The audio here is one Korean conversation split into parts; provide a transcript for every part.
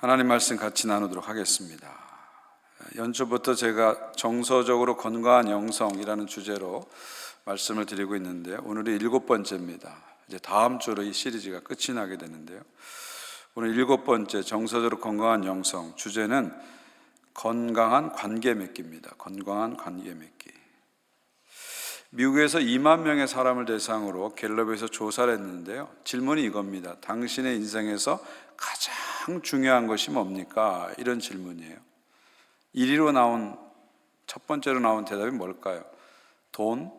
하나님 말씀 같이 나누도록 하겠습니다. 연초부터 제가 정서적으로 건강한 영성이라는 주제로 말씀을 드리고 있는데요. 오늘이 7번째입니다. 이제 다음 주로 이 시리즈가 끝이 나게 되는데요. 오늘 7번째 정서적으로 건강한 영성, 주제는 건강한 관계 맺기입니다. 건강한 관계 맺기. 미국에서 2만 명의 사람을 대상으로 갤럽에서 조사를 했는데요. 질문이 이겁니다. 당신의 인생에서 가장 중요한 것이 뭡니까? 이런 질문이에요. 1위로 첫 번째로 나온 대답이 뭘까요? 돈,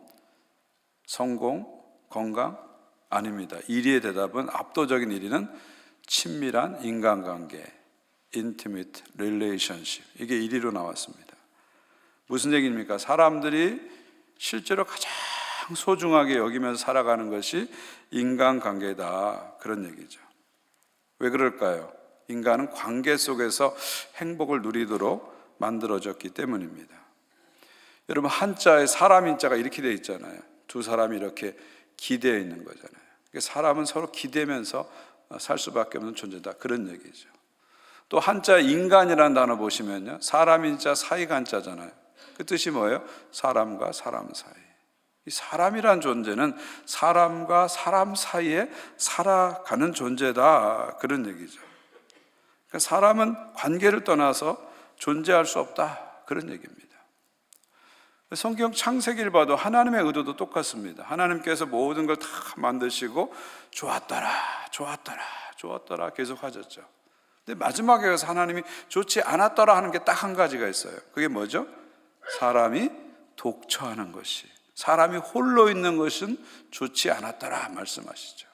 성공, 건강? 아닙니다. 1위의 대답은, 압도적인 1위는 친밀한 인간관계, intimate relationship. 이게 1위로 나왔습니다. 무슨 얘기입니까? 사람들이 실제로 가장 소중하게 여기면서 살아가는 것이 인간관계다, 그런 얘기죠. 왜 그럴까요? 인간은 관계 속에서 행복을 누리도록 만들어졌기 때문입니다. 여러분, 한자에 사람 인자가 이렇게 되어 있잖아요. 두 사람이 이렇게 기대어 있는 거잖아요. 사람은 서로 기대면서 살 수밖에 없는 존재다, 그런 얘기죠. 또 한자 인간이라는 단어 보시면요, 사람 인자 사이가 한자잖아요. 그 뜻이 뭐예요? 사람과 사람 사이. 이 사람이란 존재는 사람과 사람 사이에 살아가는 존재다, 그런 얘기죠. 그러니까 사람은 관계를 떠나서 존재할 수 없다, 그런 얘기입니다. 성경 창세기를 봐도 하나님의 의도도 똑같습니다. 하나님께서 모든 걸 다 만드시고 좋았더라, 좋았더라, 좋았더라 계속 하셨죠. 근데 마지막에 가서 하나님이 좋지 않았더라 하는 게 딱 한 가지가 있어요. 그게 뭐죠? 사람이 독처하는 것이, 사람이 홀로 있는 것은 좋지 않았더라 말씀하시죠.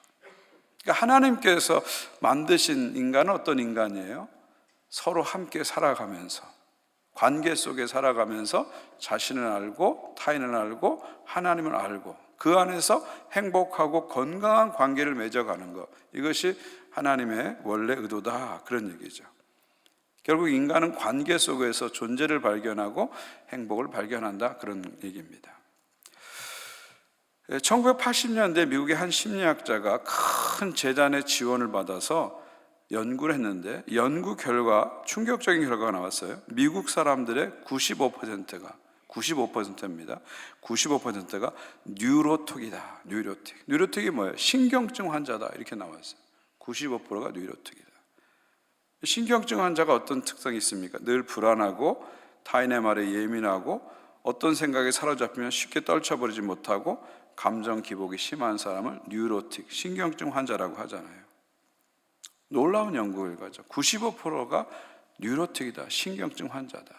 그러니까 하나님께서 만드신 인간은 어떤 인간이에요? 서로 함께 살아가면서, 관계 속에 살아가면서 자신을 알고 타인을 알고 하나님을 알고 그 안에서 행복하고 건강한 관계를 맺어가는 것, 이것이 하나님의 원래 의도다, 그런 얘기죠. 결국 인간은 관계 속에서 존재를 발견하고 행복을 발견한다, 그런 얘기입니다. 1980년대 미국의 한 심리학자가 큰 재단의 지원을 받아서 연구를 했는데, 연구 결과, 충격적인 결과가 나왔어요. 미국 사람들의 95%가 95%가 뉴로틱이다. 뉴로틱이 뭐예요? 신경증 환자다, 이렇게 나왔어요. 95%가 뉴로틱이다. 신경증 환자가 어떤 특성이 있습니까? 늘 불안하고 타인의 말에 예민하고 어떤 생각에 사로잡히면 쉽게 떨쳐버리지 못하고 감정 기복이 심한 사람을 뉴로틱, 신경증 환자라고 하잖아요. 놀라운 연구 결과죠. 95%가 뉴로틱이다, 신경증 환자다.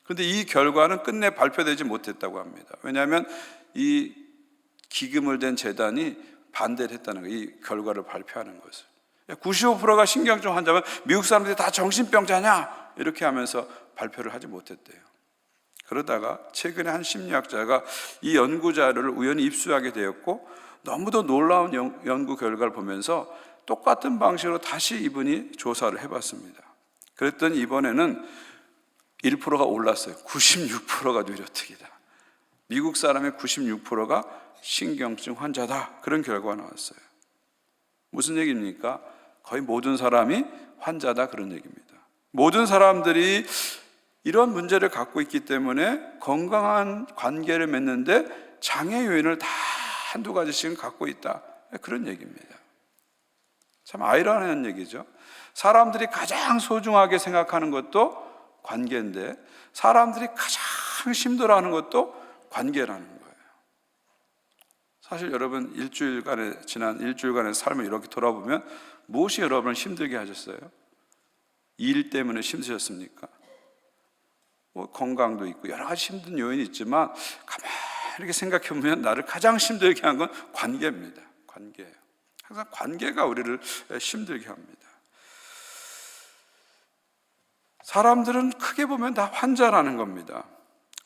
그런데 이 결과는 끝내 발표되지 못했다고 합니다. 왜냐하면 이 기금을 댄 재단이 반대를 했다는 거예요. 이 결과를 발표하는 것을. 95%가 신경증 환자면 미국 사람들이 다 정신병자냐? 이렇게 하면서 발표를 하지 못했대요. 그러다가 최근에 한 심리학자가 이 연구 자료를 우연히 입수하게 되었고, 너무도 놀라운 연구 결과를 보면서 똑같은 방식으로 다시 이분이 조사를 해봤습니다. 그랬더니 이번에는 1%가 올랐어요. 96%가 뉴로틱이다. 미국 사람의 96%가 신경증 환자다, 그런 결과가 나왔어요. 무슨 얘기입니까? 거의 모든 사람이 환자다, 그런 얘기입니다. 모든 사람들이 이런 문제를 갖고 있기 때문에 건강한 관계를 맺는데 장애 요인을 다 한두 가지씩은 갖고 있다, 그런 얘기입니다. 참 아이러니한 얘기죠. 사람들이 가장 소중하게 생각하는 것도 관계인데 사람들이 가장 힘들어하는 것도 관계라는 거예요. 사실 여러분, 지난 일주일간의 삶을 이렇게 돌아보면 무엇이 여러분을 힘들게 하셨어요? 일 때문에 힘드셨습니까? 건강도 있고 여러 가지 힘든 요인이 있지만 가만히 이렇게 생각해 보면 나를 가장 힘들게 한 건 관계입니다. 관계예요. 항상 관계가 우리를 힘들게 합니다. 사람들은 크게 보면 다 환자라는 겁니다.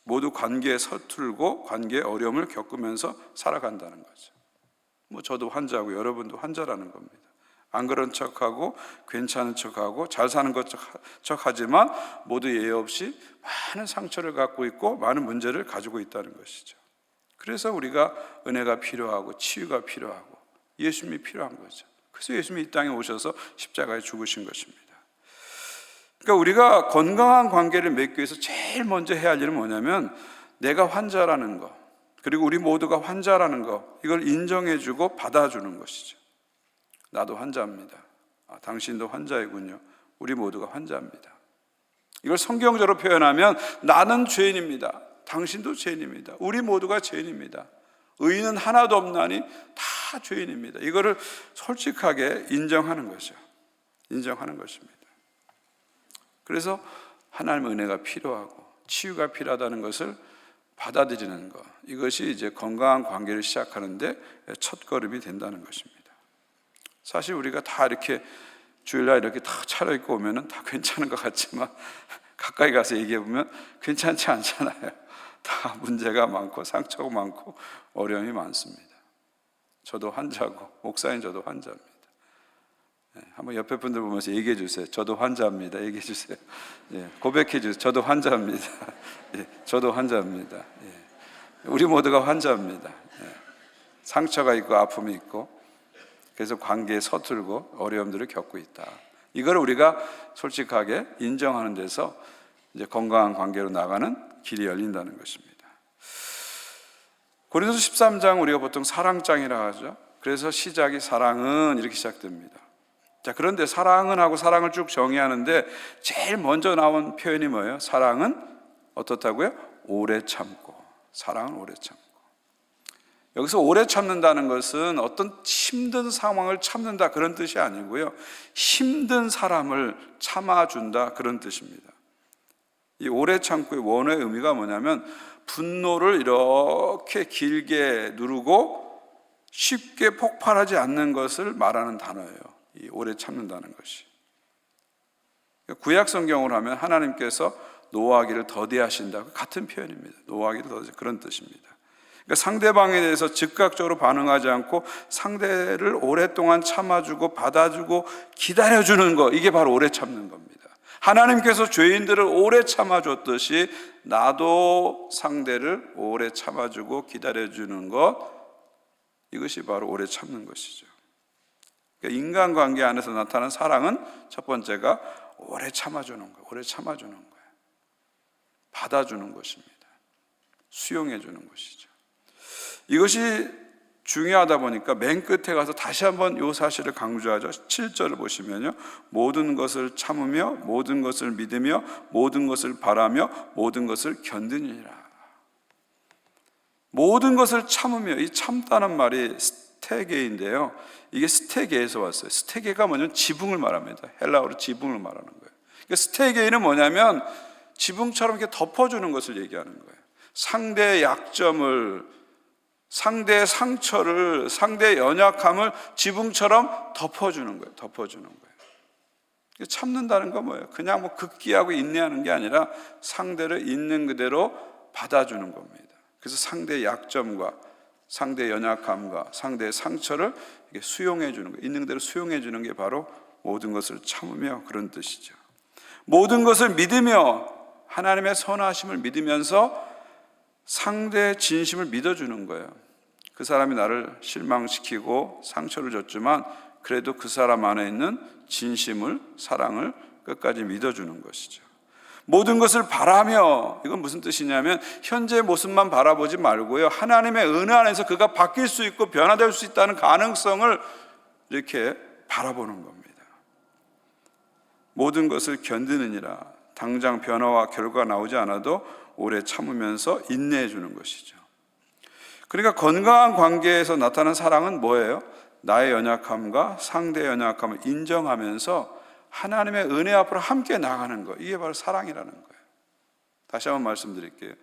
모두 관계에 서툴고 관계에 어려움을 겪으면서 살아간다는 거죠. 저도 환자고 여러분도 환자라는 겁니다. 안 그런 척하고 괜찮은 척하고 잘 사는 것 척하지만 모두 예외 없이 많은 상처를 갖고 있고 많은 문제를 가지고 있다는 것이죠. 그래서 우리가 은혜가 필요하고 치유가 필요하고 예수님이 필요한 거죠. 그래서 예수님이 이 땅에 오셔서 십자가에 죽으신 것입니다. 그러니까 우리가 건강한 관계를 맺기 위해서 제일 먼저 해야 할 일은 뭐냐면 내가 환자라는 거, 그리고 우리 모두가 환자라는 거, 이걸 인정해주고 받아주는 것이죠. 나도 환자입니다. 당신도 환자이군요. 우리 모두가 환자입니다. 이걸 성경적으로 표현하면 나는 죄인입니다. 당신도 죄인입니다. 우리 모두가 죄인입니다. 의인은 하나도 없나니 다 죄인입니다. 이거를 솔직하게 인정하는 거죠. 인정하는 것입니다. 그래서 하나님의 은혜가 필요하고 치유가 필요하다는 것을 받아들이는 것, 이것이 이제 건강한 관계를 시작하는데 첫 걸음이 된다는 것입니다. 사실 우리가 다 이렇게 주일날 이렇게 다 차려입고 오면은 다 괜찮은 것 같지만 가까이 가서 얘기해 보면 괜찮지 않잖아요. 다 문제가 많고 상처가 많고 어려움이 많습니다. 저도 환자고, 목사님 저도 환자입니다. 한번 옆에 분들 보면서 얘기해 주세요. 저도 환자입니다. 얘기해 주세요. 고백해 주세요. 저도 환자입니다. 저도 환자입니다. 우리 모두가 환자입니다. 상처가 있고 아픔이 있고, 그래서 관계에 서툴고 어려움들을 겪고 있다. 이걸 우리가 솔직하게 인정하는 데서 이제 건강한 관계로 나가는 길이 열린다는 것입니다. 고린도서 13장 우리가 보통 사랑장이라 하죠. 그래서 시작이 사랑은 이렇게 시작됩니다. 자, 그런데 사랑은 하고 사랑을 쭉 정의하는데 제일 먼저 나온 표현이 뭐예요? 사랑은 어떻다고요? 오래 참고. 사랑은 오래 참고. 여기서 오래 참는다는 것은 어떤 힘든 상황을 참는다 그런 뜻이 아니고요, 힘든 사람을 참아준다 그런 뜻입니다. 이 오래 참고의 원어의 의미가 뭐냐면 분노를 이렇게 길게 누르고 쉽게 폭발하지 않는 것을 말하는 단어예요. 이 오래 참는다는 것이. 구약 성경으로 하면 하나님께서 노하기를 더디하신다, 같은 표현입니다. 노하기를 더디, 그런 뜻입니다. 그러니까 상대방에 대해서 즉각적으로 반응하지 않고 상대를 오랫동안 참아주고 받아주고 기다려주는 것, 이게 바로 오래 참는 겁니다. 하나님께서 죄인들을 오래 참아줬듯이 나도 상대를 오래 참아주고 기다려주는 것, 이것이 바로 오래 참는 것이죠. 그러니까 인간관계 안에서 나타나는 사랑은 첫 번째가 오래 참아주는 거예요. 오래 참아주는 거예요. 받아주는 것입니다. 수용해주는 것이죠. 이것이 중요하다 보니까 맨 끝에 가서 다시 한번 이 사실을 강조하죠. 7절을 보시면요, 모든 것을 참으며 모든 것을 믿으며 모든 것을 바라며 모든 것을 견디니라. 모든 것을 참으며, 이 참다는 말이 스테게인데요, 이게 스테게에서 왔어요. 스테게가 뭐냐면 지붕을 말합니다. 헬라어로 지붕을 말하는 거예요. 그러니까 스테게는 뭐냐면 지붕처럼 이렇게 덮어주는 것을 얘기하는 거예요. 상대의 약점을, 상대의 상처를, 상대의 연약함을 지붕처럼 덮어주는 거예요. 덮어주는 거예요. 참는다는 건 뭐예요? 그냥 뭐 극기하고 인내하는 게 아니라 상대를 있는 그대로 받아주는 겁니다. 그래서 상대의 약점과 상대의 연약함과 상대의 상처를 이렇게 수용해 주는 거예요. 있는 그대로 수용해 주는 게 바로 모든 것을 참으며, 그런 뜻이죠. 모든 것을 믿으며, 하나님의 선하심을 믿으면서 상대의 진심을 믿어주는 거예요. 그 사람이 나를 실망시키고 상처를 줬지만 그래도 그 사람 안에 있는 진심을, 사랑을 끝까지 믿어주는 것이죠. 모든 것을 바라며, 이건 무슨 뜻이냐면 현재의 모습만 바라보지 말고요, 하나님의 은혜 안에서 그가 바뀔 수 있고 변화될 수 있다는 가능성을 이렇게 바라보는 겁니다. 모든 것을 견디느니라, 당장 변화와 결과가 나오지 않아도 오래 참으면서 인내해 주는 것이죠. 그러니까 건강한 관계에서 나타나는 사랑은 뭐예요? 나의 연약함과 상대의 연약함을 인정하면서 하나님의 은혜 앞으로 함께 나가는 것, 이게 바로 사랑이라는 거예요. 다시 한번 말씀드릴게요.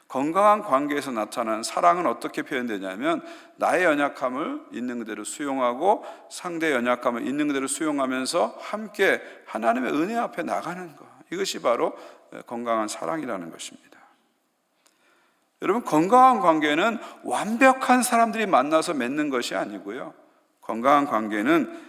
건강한 관계에서 나타나는 사랑은 어떻게 표현되냐면 나의 연약함을 있는 그대로 수용하고 상대의 연약함을 있는 그대로 수용하면서 함께 하나님의 은혜 앞에 나가는 것, 이것이 바로 건강한 사랑이라는 것입니다. 여러분, 건강한 관계는 완벽한 사람들이 만나서 맺는 것이 아니고요, 건강한 관계는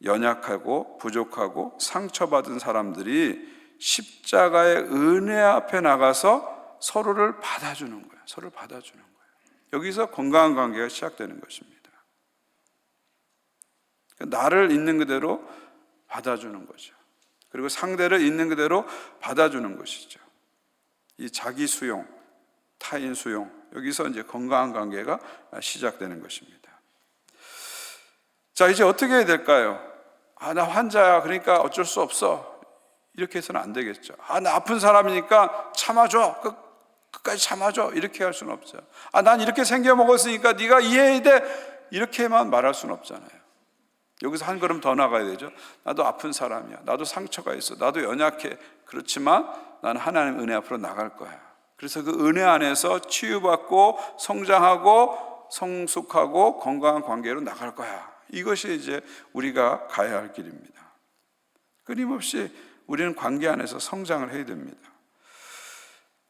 연약하고 부족하고 상처받은 사람들이 십자가의 은혜 앞에 나가서 서로를 받아주는 거예요. 서로를 받아주는 거예요. 여기서 건강한 관계가 시작되는 것입니다. 나를 있는 그대로 받아주는 거죠. 그리고 상대를 있는 그대로 받아주는 것이죠. 이 자기 수용, 타인 수용, 여기서 이제 건강한 관계가 시작되는 것입니다. 자, 이제 어떻게 해야 될까요? 나 환자야, 그러니까 어쩔 수 없어, 이렇게 해서는 안 되겠죠. 나 아픈 사람이니까 참아줘, 끝까지 참아줘, 이렇게 할 수는 없죠. 난 이렇게 생겨 먹었으니까 네가 이해해야 돼, 이렇게만 말할 수는 없잖아요. 여기서 한 걸음 더 나가야 되죠. 나도 아픈 사람이야, 나도 상처가 있어, 나도 연약해. 그렇지만 나는 하나님 은혜 앞으로 나갈 거야. 그래서 그 은혜 안에서 치유받고 성장하고 성숙하고 건강한 관계로 나갈 거야. 이것이 이제 우리가 가야 할 길입니다. 끊임없이 우리는 관계 안에서 성장을 해야 됩니다.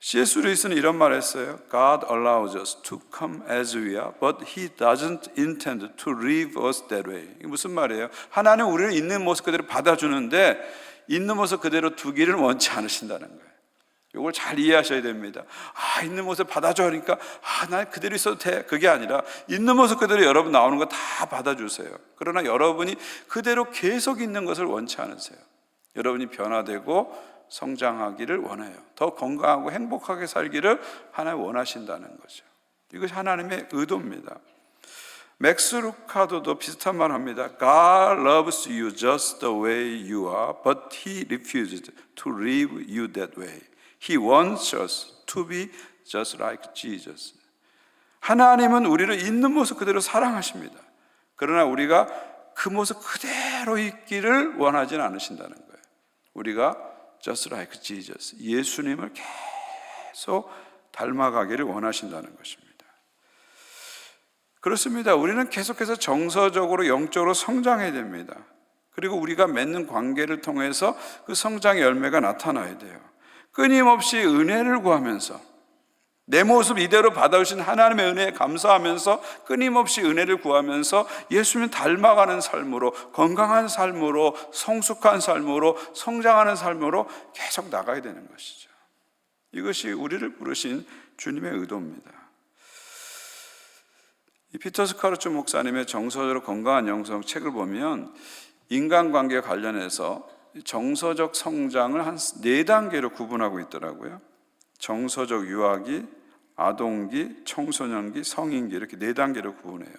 C.S. 루이스는 이런 말을 했어요. God allows us to come as we are, but He doesn't intend to leave us that way. 이게 무슨 말이에요? 하나님 우리를 있는 모습 그대로 받아주는데 있는 모습 그대로 두기를 원치 않으신다는 거예요. 이걸 잘 이해하셔야 됩니다. 있는 모습 받아줘, 그러니까 난 그대로 있어도 돼, 그게 아니라 있는 모습 그대로 여러분 나오는 거 다 받아주세요. 그러나 여러분이 그대로 계속 있는 것을 원치 않으세요. 여러분이 변화되고 성장하기를 원해요. 더 건강하고 행복하게 살기를 하나님 원하신다는 거죠. 이것이 하나님의 의도입니다. 맥스 루카도도 비슷한 말 합니다. God loves you just the way you are, but He refuses to leave you that way. He wants us to be just like Jesus. 하나님은 우리를 있는 모습 그대로 사랑하십니다. 그러나 우리가 그 모습 그대로 있기를 원하지는 않으신다는 거예요. 우리가 just like Jesus, 예수님을 계속 닮아가기를 원하신다는 것입니다. 그렇습니다. 우리는 계속해서 정서적으로 영적으로 성장해야 됩니다. 그리고 우리가 맺는 관계를 통해서 그 성장의 열매가 나타나야 돼요. 끊임없이 은혜를 구하면서 내 모습 이대로 받아주신 하나님의 은혜에 감사하면서 끊임없이 은혜를 구하면서 예수님 닮아가는 삶으로, 건강한 삶으로, 성숙한 삶으로, 성장하는 삶으로 계속 나가야 되는 것이죠. 이것이 우리를 부르신 주님의 의도입니다. 이 피터 스카르츠 목사님의 정서적으로 건강한 영성 책을 보면 인간관계에 관련해서 정서적 성장을 한 4단계로 구분하고 있더라고요. 정서적 유아기, 아동기, 청소년기, 성인기, 이렇게 4단계로 구분해요.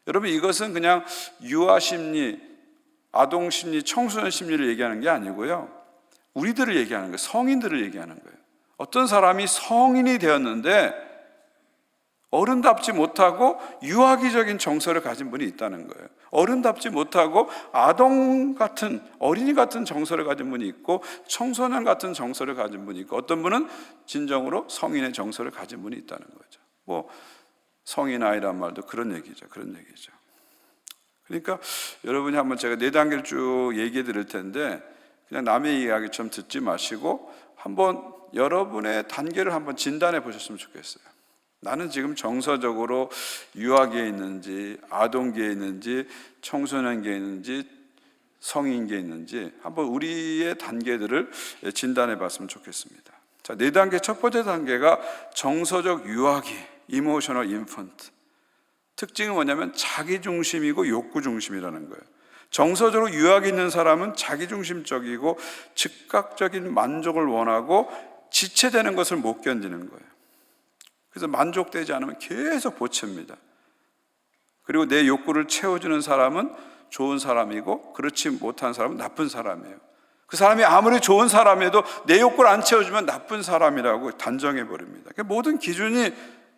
여러분, 이것은 그냥 유아 심리, 아동 심리, 청소년 심리를 얘기하는 게 아니고요, 우리들을 얘기하는 거예요. 성인들을 얘기하는 거예요. 어떤 사람이 성인이 되었는데 어른답지 못하고 유아기적인 정서를 가진 분이 있다는 거예요. 어른답지 못하고 아동 같은, 어린이 같은 정서를 가진 분이 있고 청소년 같은 정서를 가진 분이 있고 어떤 분은 진정으로 성인의 정서를 가진 분이 있다는 거죠. 뭐 성인 아이란 말도 그런 얘기죠. 그러니까 여러분이 한번 제가 4단계를 쭉 얘기해 드릴 텐데 그냥 남의 이야기처럼 듣지 마시고 한번 여러분의 단계를 한번 진단해 보셨으면 좋겠어요. 나는 지금 정서적으로 유아기에 있는지, 아동기에 있는지, 청소년기에 있는지, 성인기에 있는지 한번 우리의 단계들을 진단해 봤으면 좋겠습니다. 자, 4단계, 첫 번째 단계가 정서적 유아기, Emotional Infant. 특징은 뭐냐면 자기중심이고 욕구중심이라는 거예요. 정서적으로 유아기 있는 사람은 자기중심적이고 즉각적인 만족을 원하고 지체되는 것을 못 견디는 거예요. 그래서 만족되지 않으면 계속 보채입니다. 그리고 내 욕구를 채워주는 사람은 좋은 사람이고 그렇지 못한 사람은 나쁜 사람이에요. 그 사람이 아무리 좋은 사람에도 내 욕구를 안 채워주면 나쁜 사람이라고 단정해버립니다. 그러니까 모든 기준이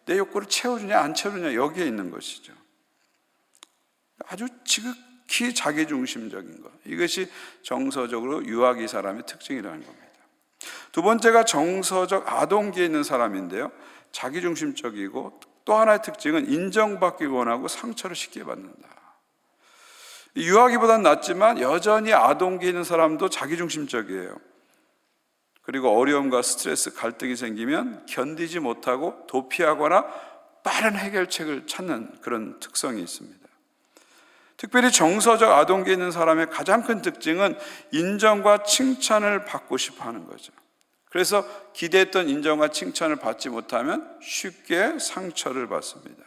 내 욕구를 채워주냐 안 채워주냐 여기에 있는 것이죠. 아주 지극히 자기중심적인 것, 이것이 정서적으로 유아기 사람의 특징이라는 겁니다. 두 번째가 정서적 아동기에 있는 사람인데요, 자기중심적이고 또 하나의 특징은 인정받기 원하고 상처를 쉽게 받는다. 유아기보다는 낫지만 여전히 아동기에 있는 사람도 자기중심적이에요. 그리고 어려움과 스트레스, 갈등이 생기면 견디지 못하고 도피하거나 빠른 해결책을 찾는 그런 특성이 있습니다. 특별히 정서적 아동기에 있는 사람의 가장 큰 특징은 인정과 칭찬을 받고 싶어 하는 거죠. 그래서 기대했던 인정과 칭찬을 받지 못하면 쉽게 상처를 받습니다.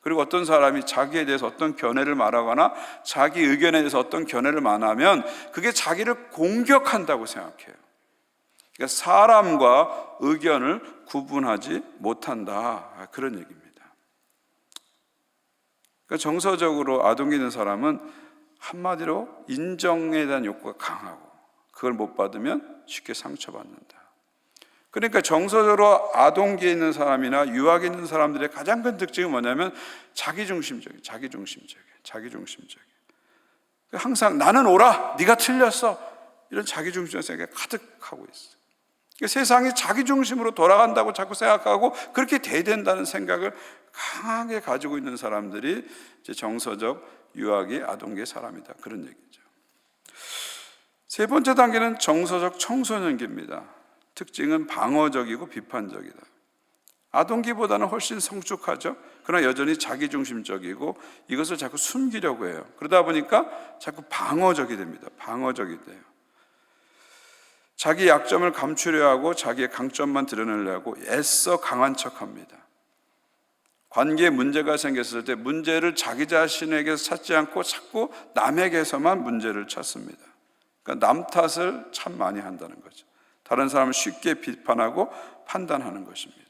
그리고 어떤 사람이 자기에 대해서 어떤 견해를 말하거나 자기 의견에 대해서 어떤 견해를 말하면 그게 자기를 공격한다고 생각해요. 그러니까 사람과 의견을 구분하지 못한다, 그런 얘기입니다. 그러니까 정서적으로 아동기 있는 사람은 한마디로 인정에 대한 욕구가 강하고 그걸 못 받으면 쉽게 상처받는다. 그러니까 정서적으로 아동기에 있는 사람이나 유아기에 있는 사람들의 가장 큰 특징은 뭐냐면 자기중심적이에요. 항상 나는 옳아, 네가 틀렸어, 이런 자기중심적 생각이 가득하고 있어요. 그러니까 세상이 자기중심으로 돌아간다고 자꾸 생각하고 그렇게 돼야 된다는 생각을 강하게 가지고 있는 사람들이 이제 정서적 유아기, 아동기의 사람이다, 그런 얘기죠. 세 번째 단계는 정서적 청소년기입니다. 특징은 방어적이고 비판적이다. 아동기보다는 훨씬 성숙하죠. 그러나 여전히 자기중심적이고 이것을 자꾸 숨기려고 해요. 그러다 보니까 자꾸 방어적이 됩니다. 방어적이 돼요. 자기 약점을 감추려 하고 자기의 강점만 드러내려고 애써 강한 척합니다. 관계에 문제가 생겼을 때 문제를 자기 자신에게서 찾지 않고 자꾸 남에게서만 문제를 찾습니다. 그러니까 남 탓을 참 많이 한다는 거죠. 다른 사람을 쉽게 비판하고 판단하는 것입니다.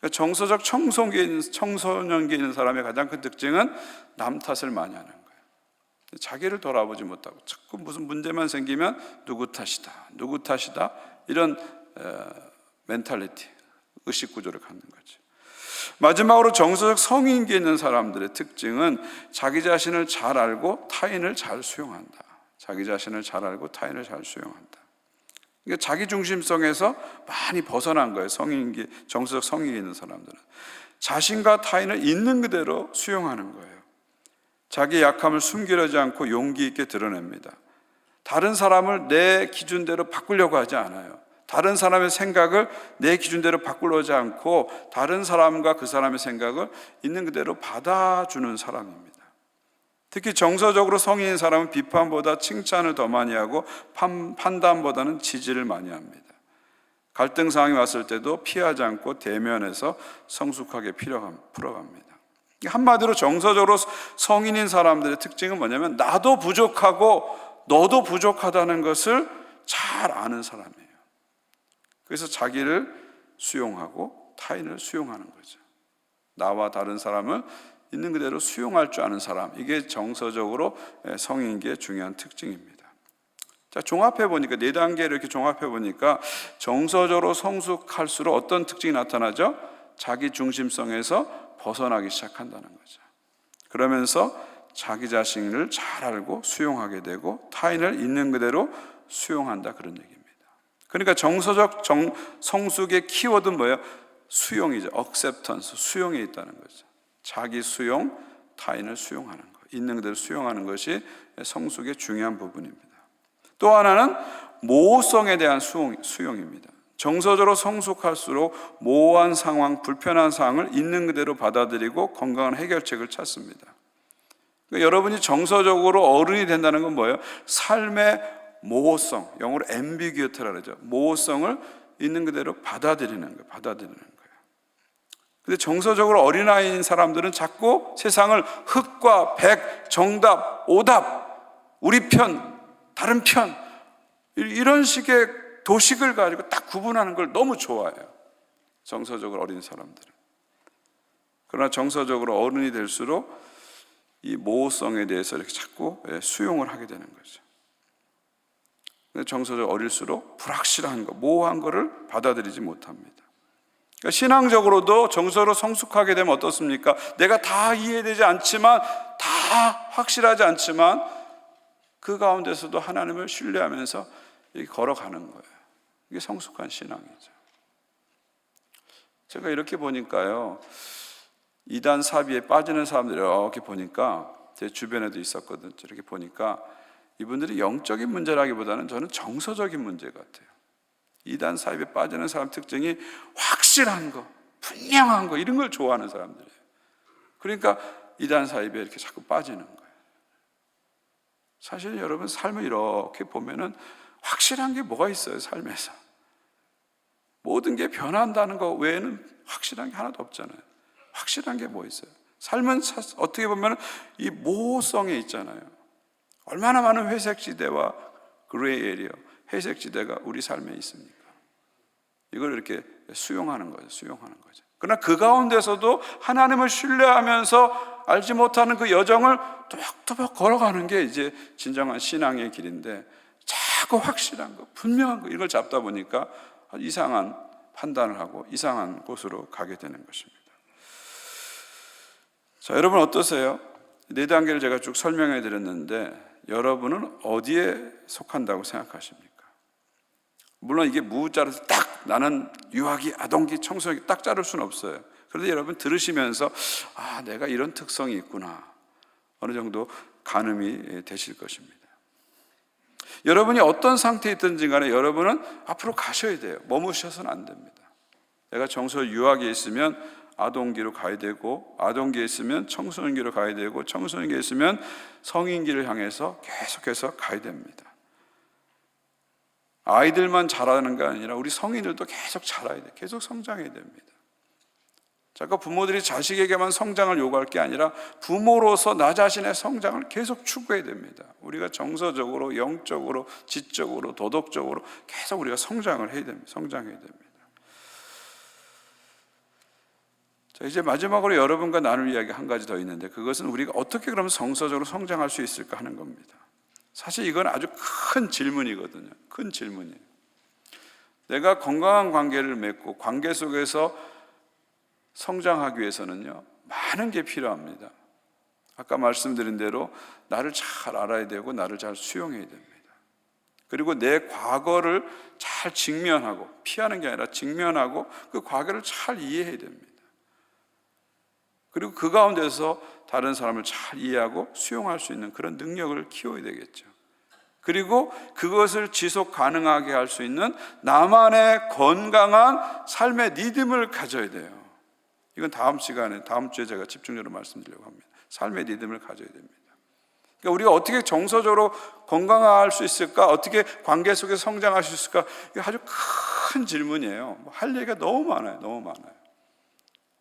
그러니까 정서적 청소년기에 있는 사람의 가장 큰 특징은 남 탓을 많이 하는 거예요. 자기를 돌아보지 못하고 자꾸 무슨 문제만 생기면 누구 탓이다 이런 멘탈리티, 의식 구조를 갖는 거죠. 마지막으로 정서적 성인기에 있는 사람들의 특징은 자기 자신을 잘 알고 타인을 잘 수용한다. 그러니까 자기 중심성에서 많이 벗어난 거예요. 정서적 성인기에 있는 사람들은 자신과 타인을 있는 그대로 수용하는 거예요. 자기의 약함을 숨기려지 않고 용기 있게 드러냅니다. 다른 사람을 내 기준대로 바꾸려고 하지 않아요. 다른 사람의 생각을 내 기준대로 바꾸려지 않고 다른 사람과 그 사람의 생각을 있는 그대로 받아주는 사람입니다. 특히 정서적으로 성인인 사람은 비판보다 칭찬을 더 많이 하고 판단보다는 지지를 많이 합니다. 갈등 상황이 왔을 때도 피하지 않고 대면해서 성숙하게 풀어갑니다. 한마디로 정서적으로 성인인 사람들의 특징은 뭐냐면 나도 부족하고 너도 부족하다는 것을 잘 아는 사람이에요. 그래서 자기를 수용하고 타인을 수용하는 거죠. 나와 다른 사람을 있는 그대로 수용할 줄 아는 사람, 이게 정서적으로 성인기의 중요한 특징입니다. 자, 종합해보니까 4단계를 이렇게 종합해보니까 정서적으로 성숙할수록 어떤 특징이 나타나죠? 자기 중심성에서 벗어나기 시작한다는 거죠. 그러면서 자기 자신을 잘 알고 수용하게 되고 타인을 있는 그대로 수용한다, 그런 얘기입니다. 그러니까 정서적 성숙의 키워드는 뭐예요? 수용이죠. acceptance, 수용에 있다는 거죠. 자기 수용, 타인을 수용하는 것, 있는 그대로 수용하는 것이 성숙의 중요한 부분입니다. 또 하나는 모호성에 대한 수용입니다. 정서적으로 성숙할수록 모호한 상황, 불편한 상황을 있는 그대로 받아들이고 건강한 해결책을 찾습니다. 그러니까 여러분이 정서적으로 어른이 된다는 건 뭐예요? 삶의 모호성, 영어로 ambiguity라고 그러죠. 모호성을 있는 그대로 받아들이는 거예요. 근데 정서적으로 어린아이인 사람들은 자꾸 세상을 흑과 백, 정답, 오답, 우리 편, 다른 편, 이런 식의 도식을 가지고 딱 구분하는 걸 너무 좋아해요. 정서적으로 어린 사람들은. 그러나 정서적으로 어른이 될수록 이 모호성에 대해서 이렇게 자꾸 수용을 하게 되는 거죠. 정서적으로 어릴수록 불확실한 거, 모호한 거를 받아들이지 못합니다. 그러니까 신앙적으로도 정서로 성숙하게 되면 어떻습니까? 내가 다 이해되지 않지만, 다 확실하지 않지만 그 가운데서도 하나님을 신뢰하면서 이렇게 걸어가는 거예요. 이게 성숙한 신앙이죠. 제가 이렇게 보니까요, 이단 사비에 빠지는 사람들이 이렇게 보니까 제 주변에도 있었거든요. 이렇게 보니까 이분들이 영적인 문제라기보다는 저는 정서적인 문제 같아요. 이단 사입에 빠지는 사람 특징이 확실한 거, 분명한 거, 이런 걸 좋아하는 사람들이에요. 그러니까 이단 사입에 이렇게 자꾸 빠지는 거예요. 사실 여러분 삶을 이렇게 보면은 확실한 게 뭐가 있어요, 삶에서. 모든 게 변한다는 거 외에는 확실한 게 하나도 없잖아요. 확실한 게 뭐 있어요? 삶은 어떻게 보면 이 모호성에 있잖아요. 얼마나 많은 회색 지대와 그레이 에리어, 회색 지대가 우리 삶에 있습니까? 이걸 이렇게 수용하는 거죠. 수용하는 거죠. 그러나 그 가운데서도 하나님을 신뢰하면서 알지 못하는 그 여정을 또박또박 걸어가는 게 이제 진정한 신앙의 길인데, 자꾸 확실한 거, 분명한 거, 이걸 잡다 보니까 이상한 판단을 하고 이상한 곳으로 가게 되는 것입니다. 자, 여러분 어떠세요? 네 단계를 제가 쭉 설명해 드렸는데 여러분은 어디에 속한다고 생각하십니까? 물론 이게 무자로 딱 나는 유아기, 아동기, 청소년기 딱 자를 수는 없어요. 그런데 여러분 들으시면서 내가 이런 특성이 있구나, 어느 정도 가늠이 되실 것입니다. 여러분이 어떤 상태에 있든지 간에 여러분은 앞으로 가셔야 돼요. 머무셔서는 안 됩니다. 내가 정서 유아기에 있으면 아동기로 가야 되고, 아동기에 있으면 청소년기로 가야 되고, 청소년기에 있으면 성인기를 향해서 계속해서 가야 됩니다. 아이들만 자라는 게 아니라 우리 성인들도 계속 자라야 돼요. 계속 성장해야 됩니다. 자꾸 부모들이 자식에게만 성장을 요구할 게 아니라 부모로서 나 자신의 성장을 계속 추구해야 됩니다. 우리가 정서적으로, 영적으로, 지적으로, 도덕적으로 계속 우리가 성장을 해야 됩니다. 성장해야 됩니다. 자, 이제 마지막으로 여러분과 나눌 이야기 한 가지 더 있는데, 그것은 우리가 어떻게 그러면 성서적으로 성장할 수 있을까 하는 겁니다. 사실 이건 아주 큰 질문이거든요. 큰 질문이에요. 내가 건강한 관계를 맺고 관계 속에서 성장하기 위해서는요, 많은 게 필요합니다. 아까 말씀드린 대로 나를 잘 알아야 되고 나를 잘 수용해야 됩니다. 그리고 내 과거를 잘 직면하고, 피하는 게 아니라 직면하고 그 과거를 잘 이해해야 됩니다. 그리고 그 가운데서 다른 사람을 잘 이해하고 수용할 수 있는 그런 능력을 키워야 되겠죠. 그리고 그것을 지속 가능하게 할 수 있는 나만의 건강한 삶의 리듬을 가져야 돼요. 이건 다음 시간에, 다음 주에 제가 집중적으로 말씀드리려고 합니다. 삶의 리듬을 가져야 됩니다. 그러니까 우리가 어떻게 정서적으로 건강할 수 있을까? 어떻게 관계 속에서 성장할 수 있을까? 이게 아주 큰 질문이에요. 할 얘기가 너무 많아요. 너무 많아요.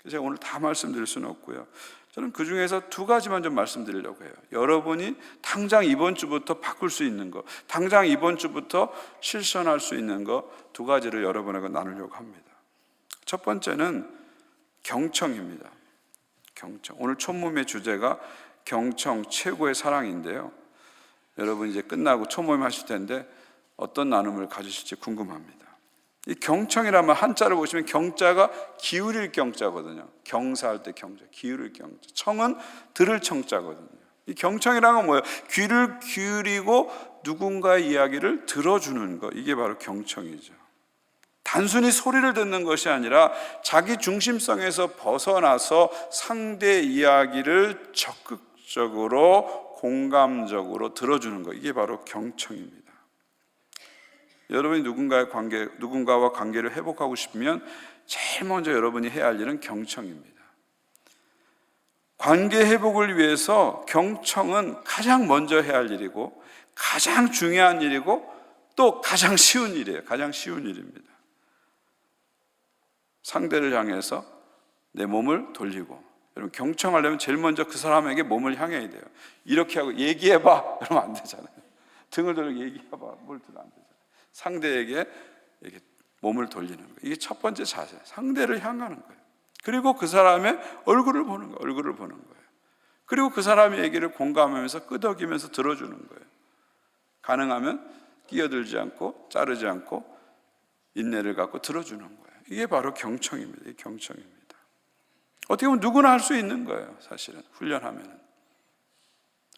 제가 오늘 다 말씀드릴 수는 없고요. 저는 그 중에서 두 가지만 좀 말씀드리려고 해요. 여러분이 당장 이번 주부터 바꿀 수 있는 거, 당장 이번 주부터 실천할 수 있는 거 두 가지를 여러분하고 나누려고 합니다. 첫 번째는 경청입니다. 경청. 오늘 촌모임의 주제가 경청, 최고의 사랑인데요. 여러분 이제 끝나고 촌모임 하실 텐데 어떤 나눔을 가지실지 궁금합니다. 이 경청이라면 한자를 보시면 경자가 기울일 경자거든요. 경사할 때 경자, 기울일 경자. 청은 들을 청자거든요. 이 경청이라는 건 뭐예요? 귀를 기울이고 누군가의 이야기를 들어주는 거, 이게 바로 경청이죠. 단순히 소리를 듣는 것이 아니라 자기 중심성에서 벗어나서 상대 이야기를 적극적으로 공감적으로 들어주는 거, 이게 바로 경청입니다. 여러분이 누군가와 관계를 회복하고 싶으면 제일 먼저 여러분이 해야 할 일은 경청입니다. 관계 회복을 위해서 경청은 가장 먼저 해야 할 일이고 가장 중요한 일이고 또 가장 쉬운 일이에요. 가장 쉬운 일입니다. 상대를 향해서 내 몸을 돌리고, 여러분 경청하려면 제일 먼저 그 사람에게 몸을 향해야 돼요. 이렇게 하고 얘기해봐 이러면 안 되잖아요. 등을 돌리고 얘기해봐, 뭘 들으면 안 되잖아요. 상대에게 이렇게 몸을 돌리는 거예요. 이게 첫 번째 자세, 상대를 향하는 거예요. 그리고 그 사람의 얼굴을 보는 거예요. 얼굴을 보는 거예요. 그리고 그 사람의 얘기를 공감하면서 끄덕이면서 들어주는 거예요. 가능하면 끼어들지 않고 자르지 않고 인내를 갖고 들어주는 거예요. 이게 바로 경청입니다. 이게 경청입니다. 어떻게 보면 누구나 할 수 있는 거예요. 사실은 훈련하면은.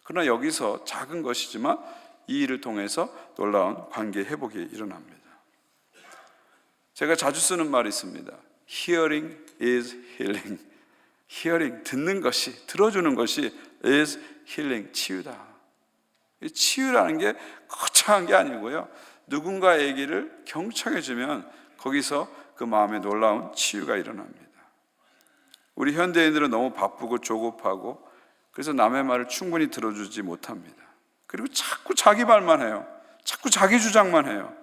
그러나 여기서 작은 것이지만 이 일을 통해서 놀라운 관계 회복이 일어납니다. 제가 자주 쓰는 말이 있습니다. Hearing is healing. Hearing, 듣는 것이, 들어주는 것이 is healing, 치유다. 치유라는 게 거창한 게 아니고요, 누군가의 얘기를 경청해주면 거기서 그 마음에 놀라운 치유가 일어납니다. 우리 현대인들은 너무 바쁘고 조급하고 그래서 남의 말을 충분히 들어주지 못합니다. 그리고 자꾸 자기 말만 해요. 자꾸 자기 주장만 해요.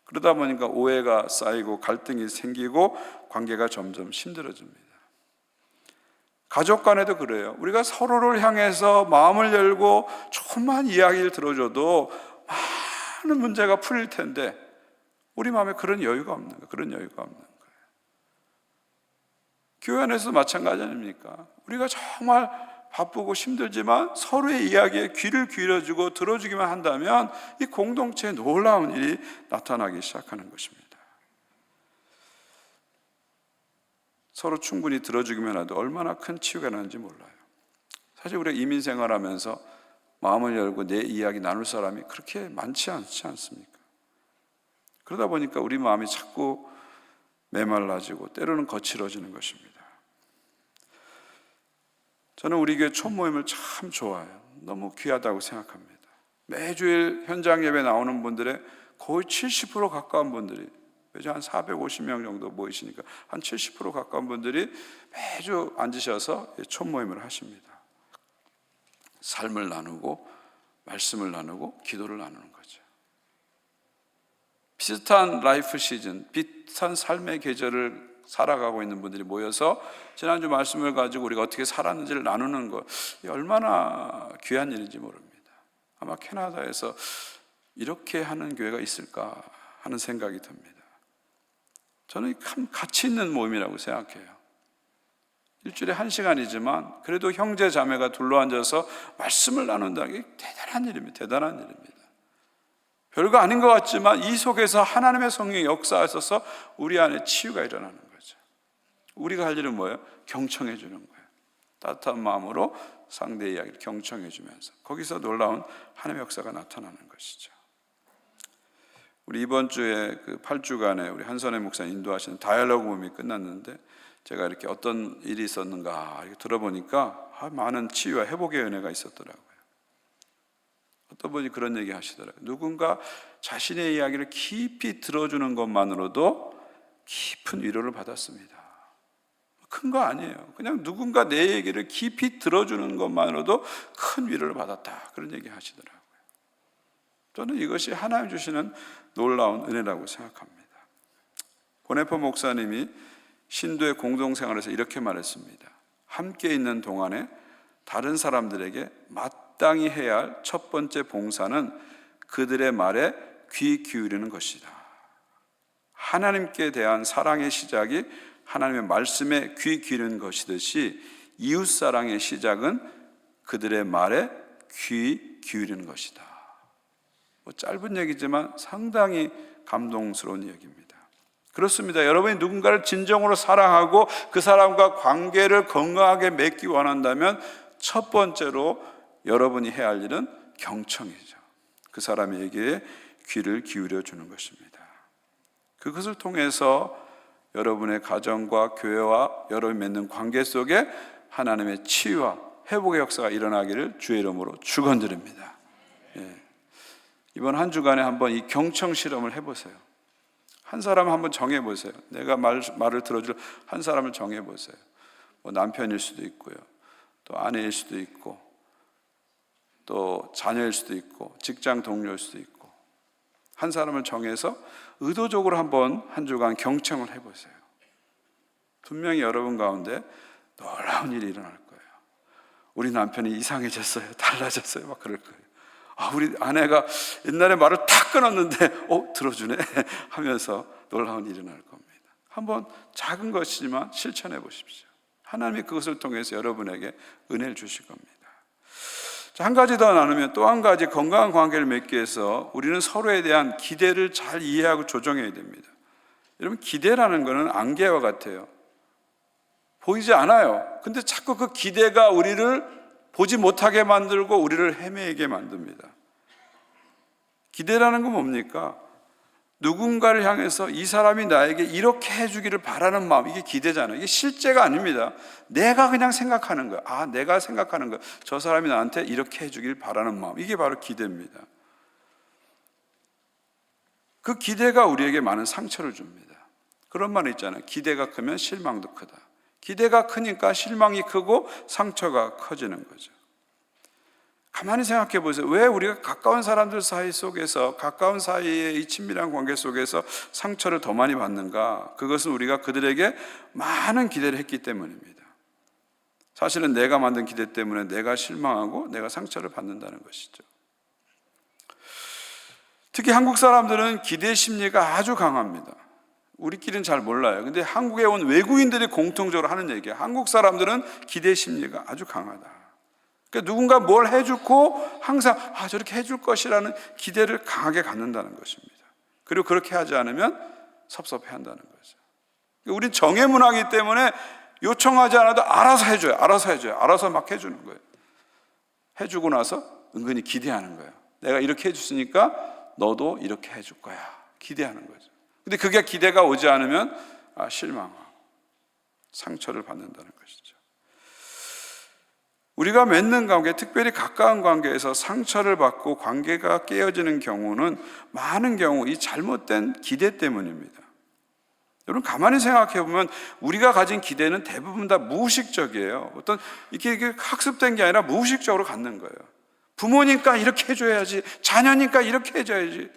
그러다 보니까 오해가 쌓이고 갈등이 생기고 관계가 점점 힘들어집니다. 가족 간에도 그래요. 우리가 서로를 향해서 마음을 열고 조금만 이야기를 들어줘도 많은 문제가 풀릴 텐데 우리 마음에 그런 여유가 없는 거예요. 그런 여유가 없는 거예요. 교회 안에서도 마찬가지 아닙니까? 우리가 정말 바쁘고 힘들지만 서로의 이야기에 귀를 기울여주고 들어주기만 한다면 이 공동체에 놀라운 일이 나타나기 시작하는 것입니다. 서로 충분히 들어주기만 해도 얼마나 큰 치유가 나는지 몰라요. 사실 우리가 이민 생활하면서 마음을 열고 내 이야기 나눌 사람이 그렇게 많지 않지 않습니까? 그러다 보니까 우리 마음이 자꾸 메말라지고 때로는 거칠어지는 것입니다. 저는 우리 교회 총모임을 참 좋아해요. 너무 귀하다고 생각합니다. 매주일 현장 예배 나오는 분들의 거의 70% 가까운 분들이, 매주 한 450명 정도 모이시니까 한 70% 가까운 분들이 매주 앉으셔서 총모임을 하십니다. 삶을 나누고 말씀을 나누고 기도를 나누는 거죠. 비슷한 라이프 시즌, 비슷한 삶의 계절을 살아가고 있는 분들이 모여서 지난주 말씀을 가지고 우리가 어떻게 살았는지를 나누는 것, 얼마나 귀한 일인지 모릅니다. 아마 캐나다에서 이렇게 하는 교회가 있을까 하는 생각이 듭니다. 저는 참 가치 있는 모임이라고 생각해요. 일주일에 1시간이지만 그래도 형제 자매가 둘러앉아서 말씀을 나눈다는 게 대단한 일입니다. 대단한 일입니다. 별거 아닌 것 같지만 이 속에서 하나님의 성령의 역사하셔서 우리 안에 치유가 일어나는 거죠. 우리가 할 일은 뭐예요? 경청해 주는 거예요. 따뜻한 마음으로 상대의 이야기를 경청해 주면서 거기서 놀라운 하나님의 역사가 나타나는 것이죠. 우리 이번 주에 그 8주간에 우리 한선혜 목사님 인도하시는 다이얼로그 모임이 끝났는데 제가 이렇게 어떤 일이 있었는가 이렇게 들어보니까 많은 치유와 회복의 은혜가 있었더라고요. 어떤 분이 그런 얘기 하시더라고요. 누군가 자신의 이야기를 깊이 들어주는 것만으로도 깊은 위로를 받았습니다. 큰 거 아니에요. 그냥 누군가 내 얘기를 깊이 들어주는 것만으로도 큰 위로를 받았다. 그런 얘기 하시더라고요. 저는 이것이 하나님 주시는 놀라운 은혜라고 생각합니다. 보네포 목사님이 신도의 공동생활에서 이렇게 말했습니다. 함께 있는 동안에 다른 사람들에게 마땅히 해야 할 첫 번째 봉사는 그들의 말에 귀 기울이는 것이다. 하나님께 대한 사랑의 시작이 하나님의 말씀에 귀 기울이는 것이듯이 이웃사랑의 시작은 그들의 말에 귀 기울이는 것이다. 짧은 얘기지만 상당히 감동스러운 얘기입니다. 그렇습니다. 여러분이 누군가를 진정으로 사랑하고 그 사람과 관계를 건강하게 맺기 원한다면 첫 번째로 여러분이 해야 할 일은 경청이죠. 그 사람에게 귀를 기울여 주는 것입니다. 그것을 통해서 여러분의 가정과 교회와 여러분이 맺는 관계 속에 하나님의 치유와 회복의 역사가 일어나기를 주의 이름으로 축원드립니다. 이번 한 주간에 한번 이 경청 실험을 해보세요. 한 사람 한번 정해보세요. 내가 말을 들어줄 한 사람을 정해보세요. 뭐 남편일 수도 있고요, 또 아내일 수도 있고, 또 자녀일 수도 있고, 직장 동료일 수도 있고, 한 사람을 정해서 의도적으로 한번 한 주간 경청을 해보세요. 분명히 여러분 가운데 놀라운 일이 일어날 거예요. 우리 남편이 이상해졌어요, 달라졌어요, 막 그럴 거예요. 우리 아내가 옛날에 말을 탁 끊었는데 들어주네 하면서 놀라운 일이 일어날 겁니다. 한번 작은 것이지만 실천해 보십시오. 하나님이 그것을 통해서 여러분에게 은혜를 주실 겁니다. 한 가지 더 나누면 또 한 가지 건강한 관계를 맺기 위해서 우리는 서로에 대한 기대를 잘 이해하고 조정해야 됩니다. 여러분, 기대라는 것은 안개와 같아요. 보이지 않아요. 근데 자꾸 그 기대가 우리를 보지 못하게 만들고 우리를 헤매게 만듭니다. 기대라는 건 뭡니까? 누군가를 향해서 이 사람이 나에게 이렇게 해주기를 바라는 마음, 이게 기대잖아요. 이게 실제가 아닙니다. 내가 그냥 생각하는 거예요. 내가 생각하는 거예요. 저 사람이 나한테 이렇게 해주길 바라는 마음, 이게 바로 기대입니다. 그 기대가 우리에게 많은 상처를 줍니다. 그런 말 있잖아요. 기대가 크면 실망도 크다. 기대가 크니까 실망이 크고 상처가 커지는 거죠. 가만히 생각해 보세요. 왜 우리가 가까운 사람들 사이 속에서, 가까운 사이의 이 친밀한 관계 속에서 상처를 더 많이 받는가? 그것은 우리가 그들에게 많은 기대를 했기 때문입니다. 사실은 내가 만든 기대 때문에 내가 실망하고 내가 상처를 받는다는 것이죠. 특히 한국 사람들은 기대 심리가 아주 강합니다. 우리끼리는 잘 몰라요. 근데 한국에 온 외국인들이 공통적으로 하는 얘기예요. 한국 사람들은 기대 심리가 아주 강하다. 그러니까 누군가 뭘 해주고 항상 저렇게 해줄 것이라는 기대를 강하게 갖는다는 것입니다. 그리고 그렇게 하지 않으면 섭섭해한다는 거죠. 우린 정의 문화이기 때문에 요청하지 않아도 알아서 해줘요. 알아서 막 해주는 거예요. 해주고 나서 은근히 기대하는 거예요. 내가 이렇게 해줬으니까 너도 이렇게 해줄 거야. 기대하는 거죠. 근데 그게 기대가 오지 않으면 실망하고 상처를 받는다는 것이죠. 우리가 맺는 관계, 특별히 가까운 관계에서 상처를 받고 관계가 깨어지는 경우는 많은 경우 이 잘못된 기대 때문입니다. 여러분 가만히 생각해 보면 우리가 가진 기대는 대부분 다 무의식적이에요. 어떤 이게 학습된 게 아니라 무의식적으로 갖는 거예요. 부모니까 이렇게 해줘야지, 자녀니까 이렇게 해줘야지,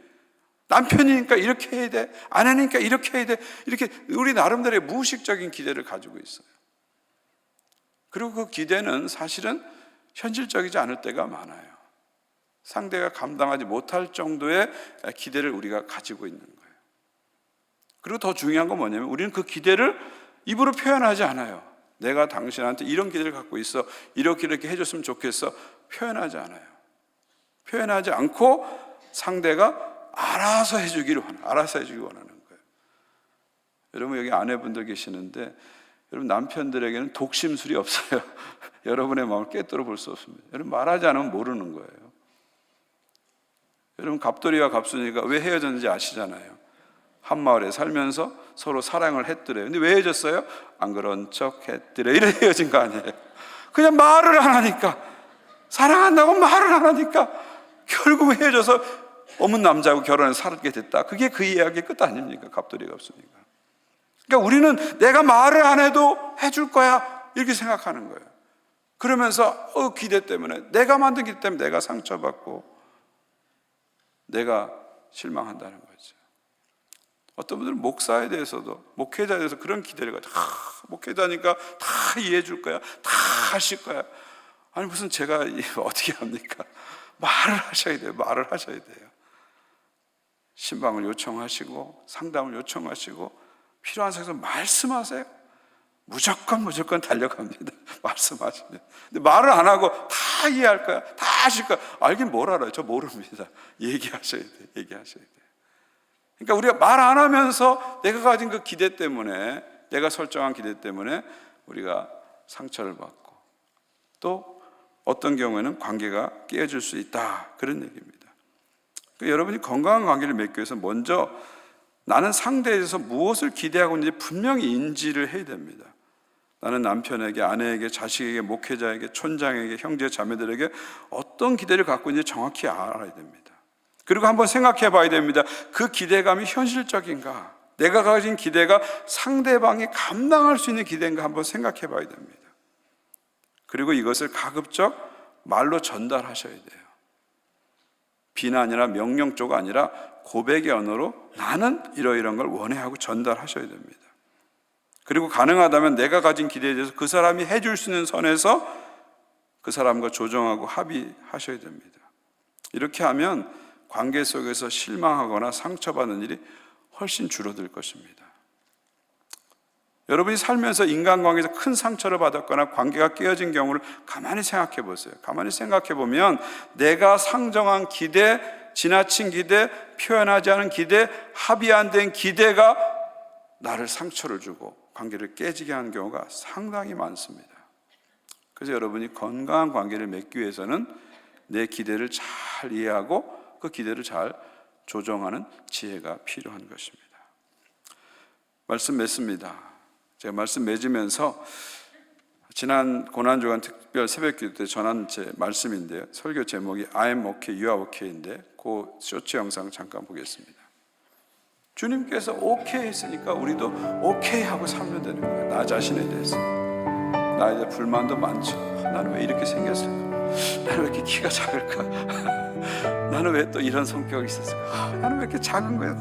남편이니까 이렇게 해야 돼, 아내니까 이렇게 해야 돼, 이렇게 우리 나름대로의 무의식적인 기대를 가지고 있어요. 그리고 그 기대는 사실은 현실적이지 않을 때가 많아요. 상대가 감당하지 못할 정도의 기대를 우리가 가지고 있는 거예요. 그리고 더 중요한 건 뭐냐면 우리는 그 기대를 입으로 표현하지 않아요. 내가 당신한테 이런 기대를 갖고 있어, 이렇게 해줬으면 좋겠어, 표현하지 않아요. 표현하지 않고 상대가 알아서 해주기를 원하는 거예요. 여러분 여기 아내분들 계시는데 여러분 남편들에게는 독심술이 없어요. 여러분의 마음을 꿰뚫어 볼 수 없습니다. 여러분 말하지 않으면 모르는 거예요. 여러분 갑돌이와 갑순이가 왜 헤어졌는지 아시잖아요. 한 마을에 살면서 서로 사랑을 했더래요. 근데 왜 헤어졌어요? 안 그런 척 했더래. 이래 헤어진 거 아니에요. 그냥 말을 안 하니까, 사랑한다고 말을 안 하니까 결국 헤어져서 어문 남자하고 결혼해서 살게 됐다. 그게 그 이야기의 끝 아닙니까? 갑돌이 갑순이가. 그러니까 우리는 내가 말을 안 해도 해줄 거야 이렇게 생각하는 거예요. 그러면서 기대 때문에, 내가 만든 기대 때문에 내가 상처받고 내가 실망한다는 거죠. 어떤 분들은 목사에 대해서도, 목회자에 대해서 그런 기대를 가지고 목회자니까 다 이해해 줄 거야, 다 하실 거야. 아니 무슨 제가 어떻게 합니까? 말을 하셔야 돼요. 신방을 요청하시고 상담을 요청하시고 필요한 상에서 말씀하세요. 무조건 달려갑니다. 말씀하시면. 근데 말을 안 하고 다 이해할 거야, 다 하실 거야. 알긴 뭘 알아요? 저 모릅니다. 얘기하셔야 돼요. 그러니까 우리가 말 안 하면서 내가 가진 그 기대 때문에, 내가 설정한 기대 때문에 우리가 상처를 받고 또 어떤 경우에는 관계가 깨어질 수 있다, 그런 얘기입니다. 그러니까 여러분이 건강한 관계를 맺기 위해서 먼저 나는 상대에 대해서 무엇을 기대하고 있는지 분명히 인지를 해야 됩니다. 나는 남편에게, 아내에게, 자식에게, 목회자에게, 촌장에게, 형제 자매들에게 어떤 기대를 갖고 있는지 정확히 알아야 됩니다. 그리고 한번 생각해 봐야 됩니다. 그 기대감이 현실적인가? 내가 가진 기대가 상대방이 감당할 수 있는 기대인가 한번 생각해 봐야 됩니다. 그리고 이것을 가급적 말로 전달하셔야 돼요. 비난이나 명령 쪽 아니라 고백의 언어로 나는 이러이러한 걸 원해 하고 전달하셔야 됩니다. 그리고 가능하다면 내가 가진 기대에 대해서 그 사람이 해줄 수 있는 선에서 그 사람과 조정하고 합의하셔야 됩니다. 이렇게 하면 관계 속에서 실망하거나 상처받는 일이 훨씬 줄어들 것입니다. 여러분이 살면서 인간관계에서 큰 상처를 받았거나 관계가 깨어진 경우를 가만히 생각해 보세요. 가만히 생각해 보면 내가 상정한 기대, 지나친 기대, 표현하지 않은 기대, 합의 안 된 기대가 나를 상처를 주고 관계를 깨지게 하는 경우가 상당히 많습니다. 그래서 여러분이 건강한 관계를 맺기 위해서는 내 기대를 잘 이해하고 그 기대를 잘 조정하는 지혜가 필요한 것입니다. 말씀 맺습니다. 제가 말씀 맺으면서 지난 고난주간 특별 새벽기도 때 전한 제 말씀인데요, 설교 제목이 I'm okay, you are okay인데 그 쇼츠 영상 잠깐 보겠습니다. 주님께서 오케이 했으니까 우리도 오케이 하고 살면 되는 거예요. 나 자신에 대해서. 나에 대해 불만도 많죠. 나는 왜 이렇게 생겼을까? 나는 왜 이렇게 키가 작을까? 나는 왜 또 이런 성격이 있었을까? 나는 왜 이렇게 작은 거야?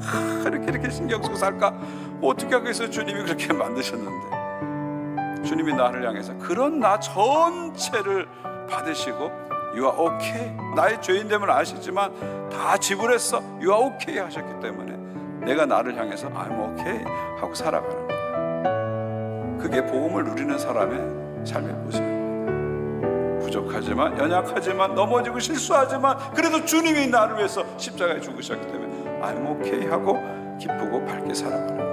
이렇게 신경 쓰고 살까? 어떻게 하겠어요? 주님이 그렇게 만드셨는데. 주님이 나를 향해서 그런 나 전체를 받으시고 You are okay. 나의 죄인됨을 아시지만 다 지불했어. You are okay 하셨기 때문에 내가 나를 향해서 I'm okay 하고 살아가는 거예요. 그게 복음을 누리는 사람의 삶의 모습입니다. 부족하지만, 연약하지만, 넘어지고 실수하지만 그래도 주님이 나를 위해서 십자가에 죽으셨기 때문에 I'm okay 하고 기쁘고 밝게 살아가는 거예요.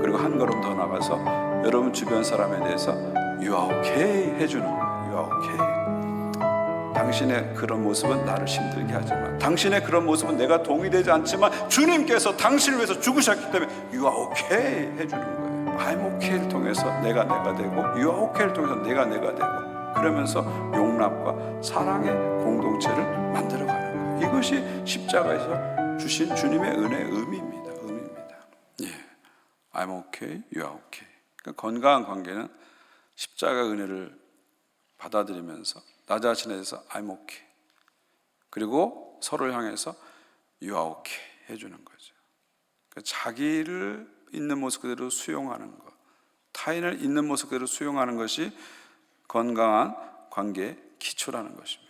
그리고 한 걸음 더 나가서 여러분 주변 사람에 대해서 You are okay 해주는 거예요. You are okay. 당신의 그런 모습은 나를 힘들게 하지만, 당신의 그런 모습은 내가 동의되지 않지만 주님께서 당신을 위해서 죽으셨기 때문에 You are okay 해주는 거예요. I'm okay를 통해서 내가 되고, You are okay를 통해서 내가 되고, 그러면서 용납과 사랑의 공동체를 만들어가는 거예요. 이것이 십자가에서 주신 주님의 은혜의 의미입니다. 예, I'm okay, You are okay. 그러니까 건강한 관계는 십자가 은혜를 받아들이면서 나 자신에 대해서 I'm okay, 그리고 서로를 향해서 You are okay 해주는 거죠. 그러니까 자기를 있는 모습 그대로 수용하는 것, 타인을 있는 모습 그대로 수용하는 것이 건강한 관계의 기초라는 것입니다.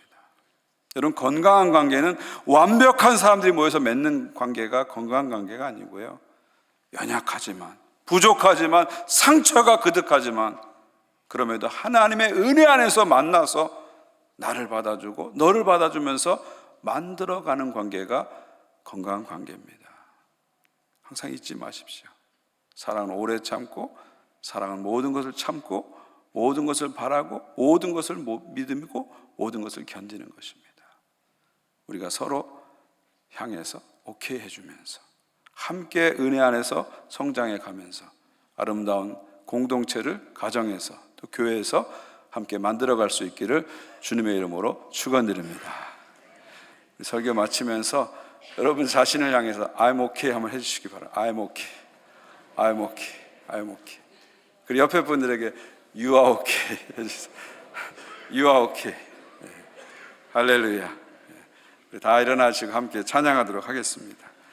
여러분, 건강한 관계는 완벽한 사람들이 모여서 맺는 관계가 건강한 관계가 아니고요, 연약하지만, 부족하지만, 상처가 그득하지만 그럼에도 하나님의 은혜 안에서 만나서 나를 받아주고 너를 받아주면서 만들어가는 관계가 건강한 관계입니다. 항상 잊지 마십시오. 사랑은 오래 참고, 사랑은 모든 것을 참고, 모든 것을 바라고, 모든 것을 믿음이고, 모든 것을 견디는 것입니다. 우리가 서로 향해서 오케이 해주면서 함께 은혜 안에서 성장해 가면서 아름다운 공동체를 가정에서 또 교회에서 함께 만들어갈 수 있기를 주님의 이름으로 축원드립니다. 설교 마치면서 여러분 자신을 향해서 I'm okay 한번 해주시기 바랍니다. I'm okay, I'm okay, I'm okay. 그리고 옆에 분들에게 You are okay 해주세요. You are okay. 할렐루야. 다 일어나시고 함께 찬양하도록 하겠습니다.